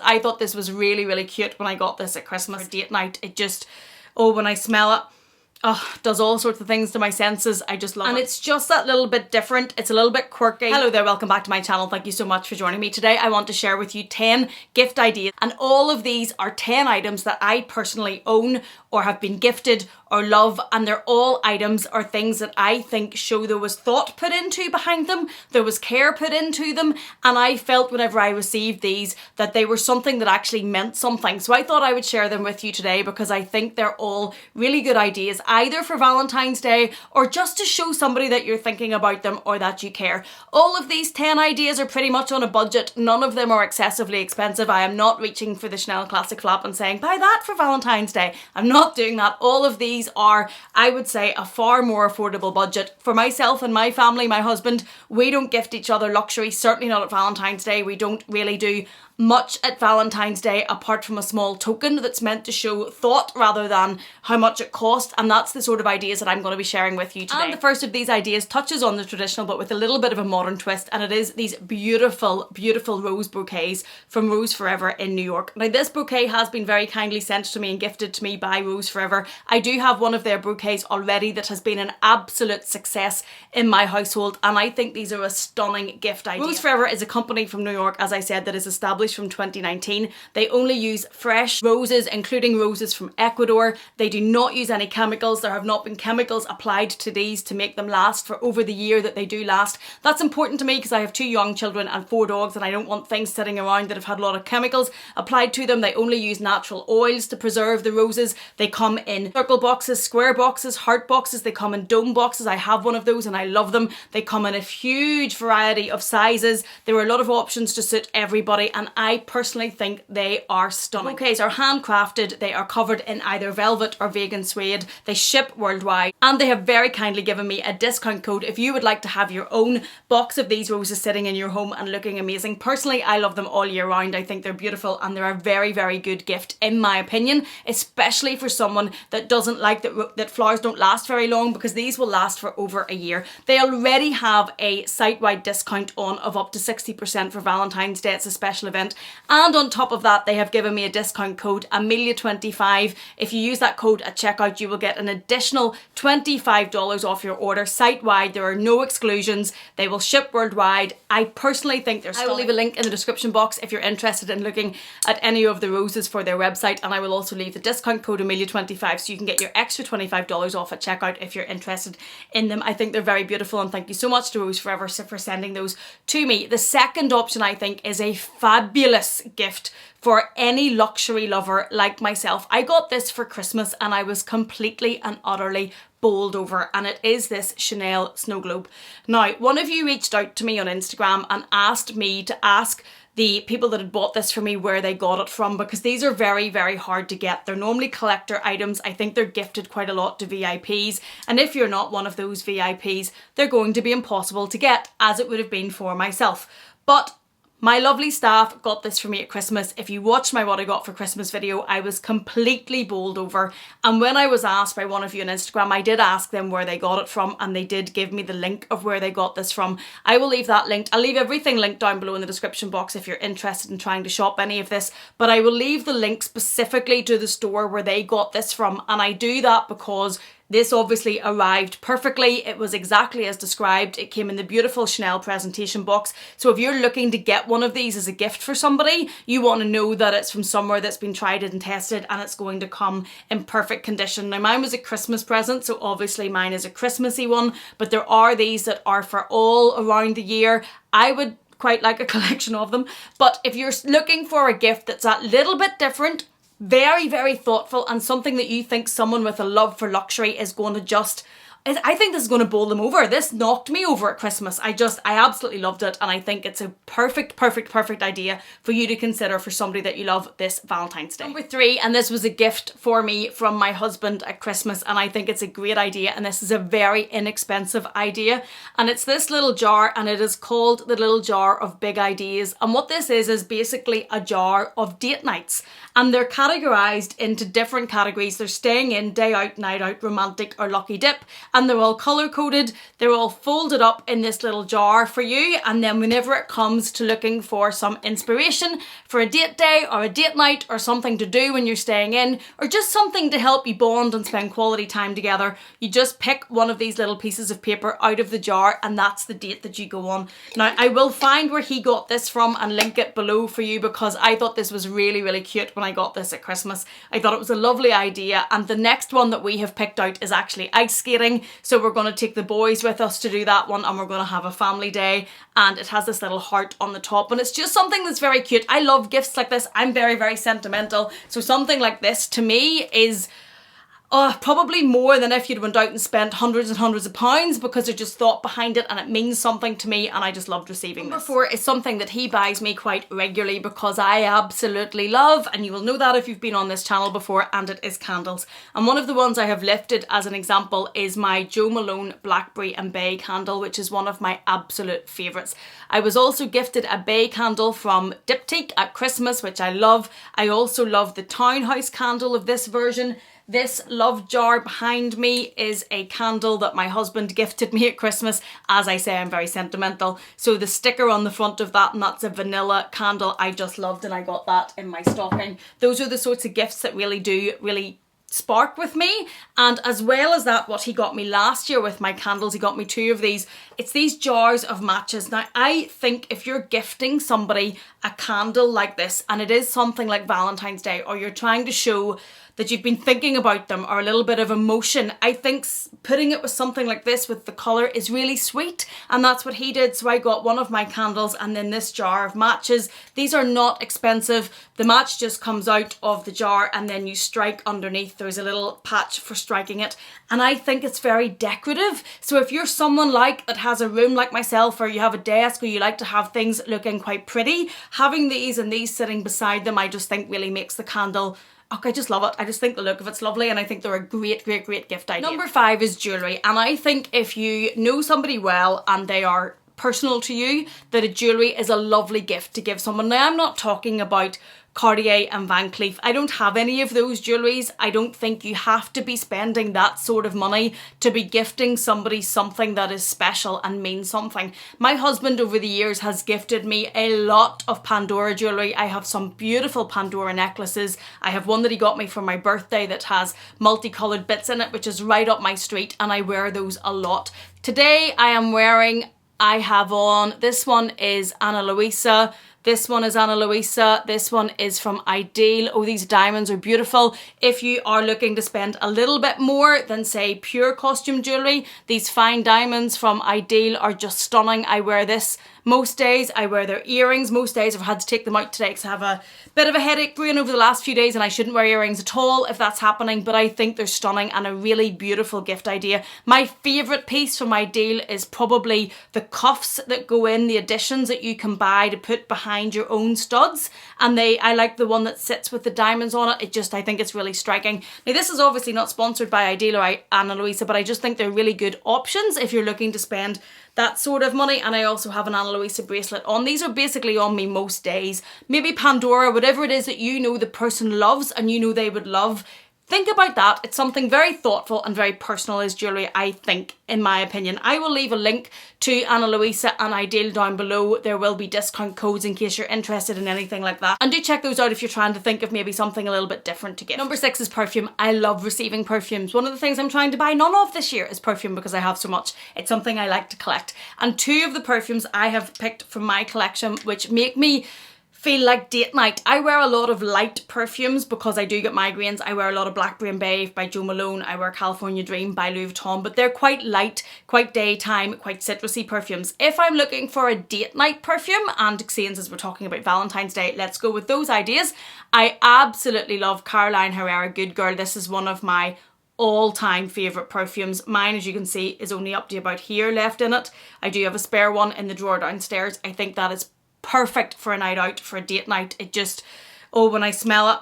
I thought this was really, really cute when I got this at Christmas date night. It just, oh, when I smell it, oh, does all sorts of things to my senses. I just love it. And it's just that little bit different. It's a little bit quirky. Hello there, welcome back to my channel. Thank you so much for joining me. Today I want to share with you 10 gift ideas, and all of these are 10 items that I personally own or have been gifted or love, and they're all items or things that I think show there was thought put into behind them, there was care put into them, and I felt whenever I received these that they were something that actually meant something. So I thought I would share them with you today because I think they're all really good ideas, either for Valentine's Day or just to show somebody that you're thinking about them or that you care. All of these 10 ideas are pretty much on a budget. None of them are excessively expensive. I am not reaching for the Chanel Classic Flap and saying, buy that for Valentine's Day. I'm not doing that. All of these are, I would say, a far more affordable budget. For myself and my family, my husband, we don't gift each other luxury, certainly not at Valentine's Day. We don't really do much at Valentine's Day apart from a small token that's meant to show thought rather than how much it cost, and that's the sort of ideas that I'm going to be sharing with you today. And the first of these ideas touches on the traditional but with a little bit of a modern twist, and it is these beautiful, beautiful rose bouquets from Rose Forever in New York. Now this bouquet has been very kindly sent to me and gifted to me by Rose Forever. I do have one of their bouquets already that has been an absolute success in my household, and I think these are a stunning gift idea. Rose Forever is a company from New York, as I said, that is established from 2019. They only use fresh roses, including roses from Ecuador. They do not use any chemicals. There have not been chemicals applied to these to make them last for over the year that they do last. That's important to me because I have 2 young children and 4 dogs, and I don't want things sitting around that have had a lot of chemicals applied to them. They only use natural oils to preserve the roses. They come in circle boxes, square boxes, heart boxes. They come in dome boxes. I have one of those and I love them. They come in a huge variety of sizes. There are a lot of options to suit everybody, and I personally think they are stunning. Bouquets are handcrafted, they are covered in either velvet or vegan suede, they ship worldwide, and they have very kindly given me a discount code if you would like to have your own box of these roses sitting in your home and looking amazing. Personally, I love them all year round. I think they're beautiful and they're a very, very good gift in my opinion, especially for someone that doesn't like that flowers don't last very long, because these will last for over a year. They already have a site-wide discount on of up to 60% for Valentine's Day. It's a special event. And on top of that, they have given me a discount code, Amelia25. If you use that code at checkout, you will get an additional $25 off your order site-wide. There are no exclusions. They will ship worldwide. I personally think they're stunning. I will leave a link in the description box if you're interested in looking at any of the roses for their website, and I will also leave the discount code Amelia25 so you can get your extra $25 off at checkout if you're interested in them. I think they're very beautiful, and thank you so much to Rose Forever for sending those to me. The second option I think is a fabulous gift for any luxury lover like myself. I got this for Christmas and I was completely and utterly bowled over, and it is this Chanel snow globe. Now, one of you reached out to me on Instagram and asked me to ask the people that had bought this for me where they got it from, because these are very, very hard to get. They're normally collector items. I think they're gifted quite a lot to VIPs, and if you're not one of those VIPs, they're going to be impossible to get, as it would have been for myself. But my lovely staff got this for me at Christmas. If you watched my What I Got for Christmas video, I was completely bowled over. And when I was asked by one of you on Instagram, I did ask them where they got it from, and they did give me the link of where they got this from. I will leave that linked. I'll leave everything linked down below in the description box if you're interested in trying to shop any of this. But I will leave the link specifically to the store where they got this from. And I do that because this obviously arrived perfectly. It was exactly as described. It came in the beautiful Chanel presentation box. So if you're looking to get one of these as a gift for somebody, you want to know that it's from somewhere that's been tried and tested, and it's going to come in perfect condition. Now, mine was a Christmas present, so obviously mine is a Christmassy one, but there are these that are for all around the year. I would quite like a collection of them. But if you're looking for a gift that's a little bit different, very, very thoughtful, and something that you think someone with a love for luxury is going to just I think this is going to bowl them over. This knocked me over at Christmas. I absolutely loved it, and I think it's a perfect idea for you to consider for somebody that you love this Valentine's Day. Number 3, and this was a gift for me from my husband at Christmas, and I think it's a great idea, and this is a very inexpensive idea, and it's this little jar, and it is called the Little Jar of Big Ideas. And what this is basically a jar of date nights, and they're categorized into different categories. They're staying in, day out, night out, romantic, or lucky dip. and they're all color coded. They're all folded up in this little jar for you, and then whenever it comes to looking for some inspiration for a date day or a date night or something to do when you're staying in, or just something to help you bond and spend quality time together, you just pick one of these little pieces of paper out of the jar, and that's the date that you go on. Now, I will find where he got this from and link it below for you, because I thought this was really, really cute when I got this at Christmas. I thought it was a lovely idea, and the next one that we have picked out is actually ice skating. So we're going to take the boys with us to do that one, and we're going to have a family day, and it has this little heart on the top, and it's just something that's very cute. I love gifts like this. I'm very, very sentimental, so something like this to me is probably more than if you'd went out and spent hundreds and hundreds of pounds, because there's just thought behind it and it means something to me, and I just loved receiving this. Number 4 is something that he buys me quite regularly because I absolutely love, and you will know that if you've been on this channel before, and it is candles. And one of the ones I have lifted as an example is my Jo Malone Blackberry and Bay candle, which is one of my absolute favourites. I was also gifted a Bay candle from Diptyque at Christmas, which I love. I also love the Townhouse candle of this version. This love jar behind me is a candle that my husband gifted me at Christmas. As I say, I'm very sentimental. So the sticker on the front of that, and that's a vanilla candle, I just loved, and I got that in my stocking. Those are the sorts of gifts that really spark with me. And as well as that, what he got me last year with my candles, he got me 2 of these. It's these jars of matches. Now, I think if you're gifting somebody a candle like this, and it is something like Valentine's Day, or you're trying to show that you've been thinking about them, or a little bit of emotion, I think putting it with something like this with the colour is really sweet, and that's what he did. So I got one of my candles and then this jar of matches. These are not expensive. The match just comes out of the jar, and then you strike underneath. There's a little patch for striking it, and I think it's very decorative. So if you're someone that has a room like myself, or you have a desk, or you like to have things looking quite pretty, having these and these sitting beside them, I just think really makes the candle, I just love it. I just think the look of it's lovely, and I think they're a great, great, great gift idea. Number 5 is jewellery, and I think if you know somebody well and they are personal to you, that a jewellery is a lovely gift to give someone. Now, I'm not talking about Cartier and Van Cleef. I don't have any of those jewelleries. I don't think you have to be spending that sort of money to be gifting somebody something that is special and means something. My husband over the years has gifted me a lot of Pandora jewellery. I have some beautiful Pandora necklaces. I have one that he got me for my birthday that has multicoloured bits in it, which is right up my street, and I wear those a lot. Today I have on, this one is Ana Luisa. This one is Ana Luisa. This one is from Ideal. Oh, these diamonds are beautiful. If you are looking to spend a little bit more than, say, pure costume jewellery, these fine diamonds from Ideal are just stunning. I wear this most days. I wear their earrings most days. I've had to take them out today because I have a bit of a headache brewing over the last few days, and I shouldn't wear earrings at all if that's happening, but I think they're stunning and a really beautiful gift idea. My favourite piece from Ideal is probably the cuffs that go in, the additions that you can buy to put behind your own studs, and I like the one that sits with the diamonds on it. I think it's really striking. Now, this is obviously not sponsored by Ideal or Ana Luisa, but I just think they're really good options if you're looking to spend that sort of money. And I also have an Ana Luisa bracelet on. These are basically on me most days. Maybe Pandora, whatever it is that you know the person loves and you know they would love. Think about that. It's something very thoughtful and very personal as jewellery, I think, in my opinion. I will leave a link to Ana Luisa and Ideal down below. There will be discount codes in case you're interested in anything like that. And do check those out if you're trying to think of maybe something a little bit different to get. Number 6 is perfume. I love receiving perfumes. One of the things I'm trying to buy none of this year is perfume because I have so much. It's something I like to collect. And 2 of the perfumes I have picked from my collection, which make me feel like date night. I wear a lot of light perfumes because I do get migraines. I wear a lot of Blackberry and Bay by Jo Malone. I wear California Dream by Louis Vuitton, but they're quite light, quite daytime, quite citrusy perfumes. If I'm looking for a date night perfume, and seeing as we're talking about Valentine's Day, let's go with those ideas. I absolutely love Caroline Herrera Good Girl. This is one of my all-time favourite perfumes. Mine, as you can see, is only up to about here left in it. I do have a spare one in the drawer downstairs. I think that is perfect for a night out, for a date night. It just, when I smell it,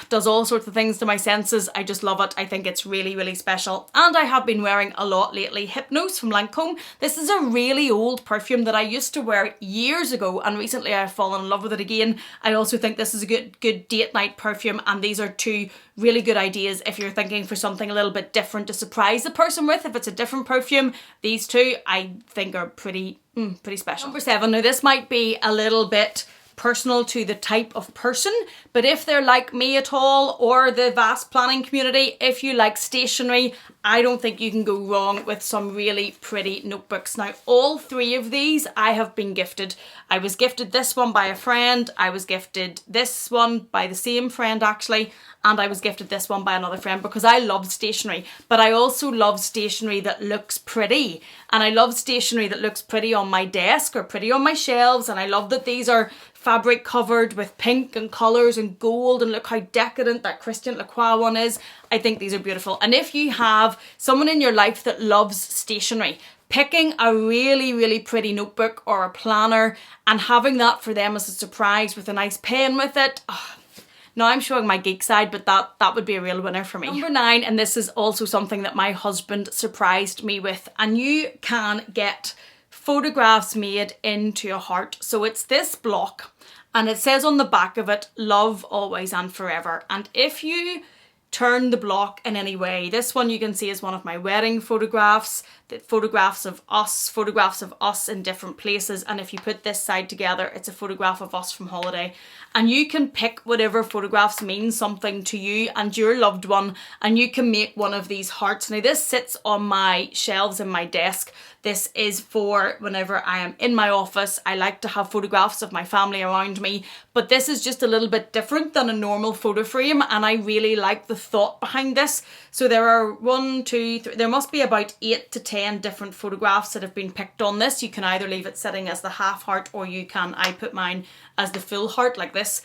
does all sorts of things to my senses. I just love it. I think it's really, really special. And I have been wearing a lot lately Hypnose from Lancome. This is a really old perfume that I used to wear years ago, and recently I've fallen in love with it again. I also think this is a good date night perfume, and these are two really good ideas if you're thinking for something a little bit different to surprise the person with. If it's a different perfume, these two I think are pretty special. Number 7, now this might be a little bit personal to the type of person, but if they're like me at all, or the vast planning community, if you like stationery, I don't think you can go wrong with some really pretty notebooks. Now, all 3 of these I have been gifted. I was gifted this one by a friend, I was gifted this one by the same friend actually, and I was gifted this one by another friend because I love stationery, but I also love stationery that looks pretty, and I love stationery that looks pretty on my desk or pretty on my shelves, and I love that these are fabric covered with pink and colours and gold, and look how decadent that Christian Lacroix one is. I think these are beautiful. And if you have someone in your life that loves stationery, picking a really, really pretty notebook or a planner and having that for them as a surprise with a nice pen with it, now I'm showing my geek side, but that would be a real winner for me. Number 9, and this is also something that my husband surprised me with, and you can get photographs made into a heart. So it's this block, and it says on the back of it, love always and forever. And if you turn the block in any way, this one you can see is one of my wedding photographs, the photographs of us in different places, and if you put this side together, it's a photograph of us from holiday. And you can pick whatever photographs mean something to you and your loved one, and you can make one of these hearts. Now this sits on my shelves in my desk. This is for whenever I am in my office. I like to have photographs of my family around me, but this is just a little bit different than a normal photo frame, and I really like the thought behind this. So there are 1, 2, 3, there must be about 8 to 10 different photographs that have been picked on this. You can either leave it sitting as the half heart, or you can, I put mine as the full heart like this.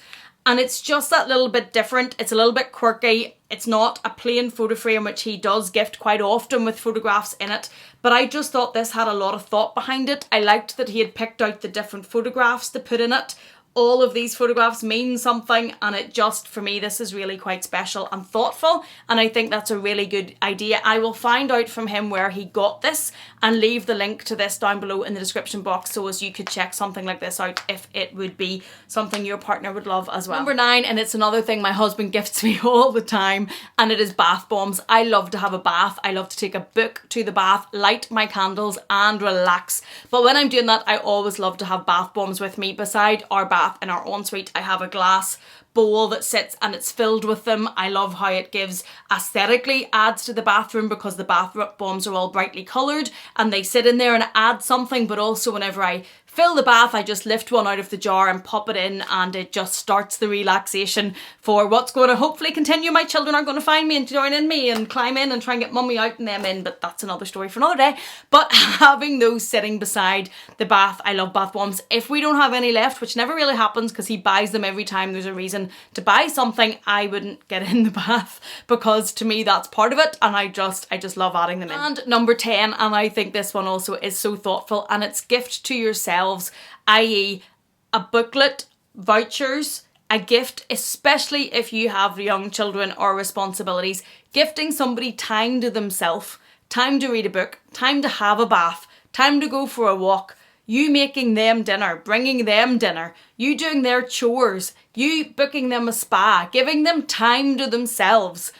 And it's just that little bit different. It's a little bit quirky. It's not a plain photo frame, which he does gift quite often with photographs in it. But I just thought this had a lot of thought behind it. I liked that he had picked out the different photographs to put in it. All of these photographs mean something, and it just, for me, this is really quite special and thoughtful, and I think that's a really good idea. I will find out from him where he got this and leave the link to this down below in the description box, so as you could check something like this out if it would be something your partner would love as well. Number 9, and it's another thing my husband gifts me all the time, and it is bath bombs. I love to have a bath. I love to take a book to the bath, light my candles and relax. But when I'm doing that, I always love to have bath bombs with me. Beside our bath in our ensuite, I have a glass bowl that sits and it's filled with them. I love how it gives aesthetically, adds to the bathroom, because the bath bombs are all brightly coloured and they sit in there and add something. But also whenever I fill the bath, I just lift one out of the jar and pop it in, and it just starts the relaxation for what's going to hopefully continue. My children are going to find me and join in me and climb in and try and get mummy out and them in, but that's another story for another day. But having those sitting beside the bath, I love bath bombs. If we don't have any left, which never really happens because he buys them every time there's a reason to buy something, I wouldn't get in the bath, because to me that's part of it, and I just love adding them in. And number 10, and I think this one also is so thoughtful, and it's gift to yourself, i.e. a booklet, vouchers, a gift, especially if you have young children or responsibilities. Gifting somebody time to themselves, time to read a book, time to have a bath, time to go for a walk, you making them dinner, bringing them dinner, you doing their chores, you booking them a spa, giving them time to themselves.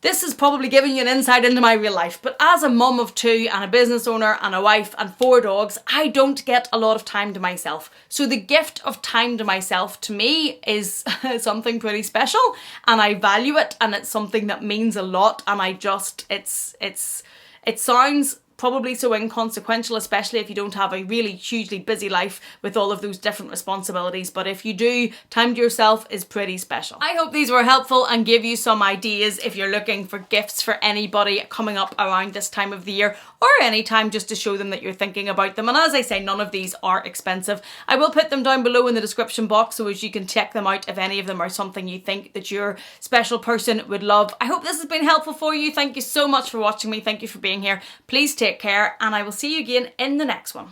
This is probably giving you an insight into my real life, but as a mum of 2 and a business owner and a wife and 4 dogs, I don't get a lot of time to myself. So the gift of time to myself to me is something pretty special, and I value it, and it's something that means a lot, and I just, it sounds probably so inconsequential, especially if you don't have a really hugely busy life with all of those different responsibilities. But if you do, time to yourself is pretty special. I hope these were helpful and give you some ideas if you're looking for gifts for anybody coming up around this time of the year, or any time, just to show them that you're thinking about them. And as I say, none of these are expensive. I will put them down below in the description box, so as you can check them out if any of them are something you think that your special person would love. I hope this has been helpful for you. Thank you so much for watching me. Thank you for being here. Please take care, and I will see you again in the next one.